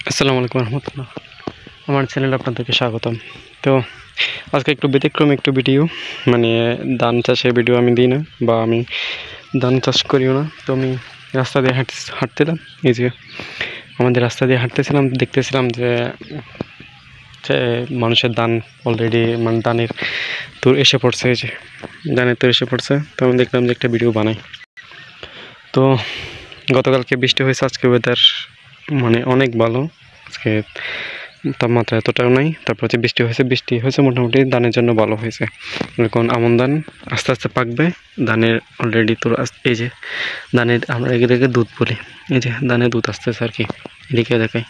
আসসালামু আলাইকুম রহমতুল্লাহ। আমার চ্যানেলে আপনাদেরকে স্বাগতম। তো আজকে একটু ব্যতিক্রম একটু ভিডিও, মানে ধান চাষের ভিডিও আমি দিই না, বা আমি ধান চাষ করিও না। তো আমি রাস্তা দিয়ে হাঁটছিলাম, এই যে আমাদের রাস্তা দিয়ে হাঁটতেছিলাম, দেখতেছিলাম যে যে মানুষের ধান অলরেডি, মানে ধানের তোর এসে পড়ছে, এই যে ধানের তোর এসে পড়ছে। তো আমি দেখলাম যে একটা ভিডিও বানাই। তো গতকালকে বৃষ্টি হয়েছে, আজকে ওয়েদার মানে অনেক ভালো। আজকে তাপমাত্রা এতটাও নাই, তারপর হচ্ছে বৃষ্টি হয়েছে মোটামুটি ধানের জন্য ভালো হয়েছে। এখন আমন ধান আস্তে আস্তে পাকবে। ধানের অলরেডি তোর এই যে ধানের আমরা এদিকে দুধ বলি, এই যে ধানের দুধ আসতেছে আর কি। এদিকে দেখাই,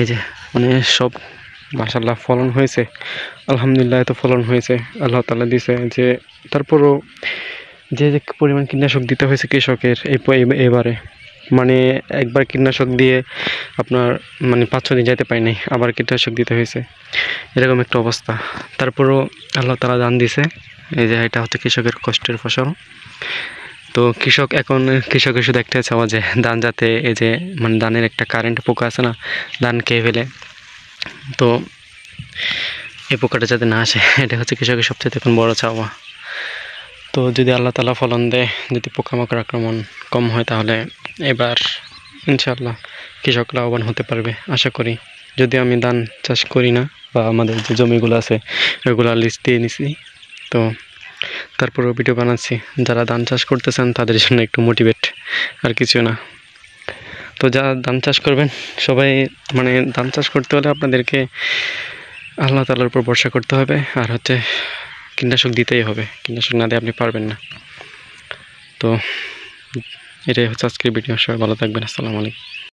এই যে মানে সব মাশাআল্লাহ ফলন হয়েছে, আলহামদুলিল্লাহ। এত ফলন হয়েছে আল্লাহ তাআলা দিছে। যে তারপরও যে যে পরিমাণ কীটনাশক দিতে হয়েছে কৃষকের এবারে, মানে একবার কীটনাশক দিয়ে আপনার মানে 5-6 দিন যেতে পারি নাই, আবার কীটনাশক দিতে হয়েছে, এরকম একটা অবস্থা। তারপরও আল্লাহ তাআলা দান দিছে। এই যে এটা হচ্ছে কৃষকের কষ্টের ফসল। তো কৃষকের শুধু একটাই চাওয়া, যে ধান যাতে এই যে মানে ধানের একটা কারেন্ট পোকা আছে না, ধান খেয়ে ফেলে, তো এই পোকাটা যাতে না আসে, এটা হচ্ছে কৃষকের সবচেয়ে এখন বড় চাওয়া। তো যদি আল্লাহ তাআলা ফলন দেয়, যদি পোকামাকড় আক্রমণ কম হয়, তাহলে এবার ইনশাআল্লাহ কৃষক লাভবান হতে পারবে আশা করি। যদি আমি ধান চাষ করি না, বা আমাদের যে জমিগুলো আছে ওগুলো লিজ দিয়ে নিছি, তো তারপরেও ভিডিও বানাচ্ছি। যারা ধান চাষ করতেছেন তাদের জন্য একটু মোটিভেট, আর কিছু না। তো যারা ধান চাষ করবেন সবাই, মানে ধান চাষ করতে হলে আপনাদেরকে আল্লাহ তাআলার উপর ভরসা করতে হবে, আর হচ্ছে কীটনাশক দিতেই হবে। কীটনাশক না দিয়ে আপনি পারবেন না। তো এটাই হচ্ছে আজকের ভিডিও। সবাই ভালো থাকবেন। আসসালামু আলাইকুম।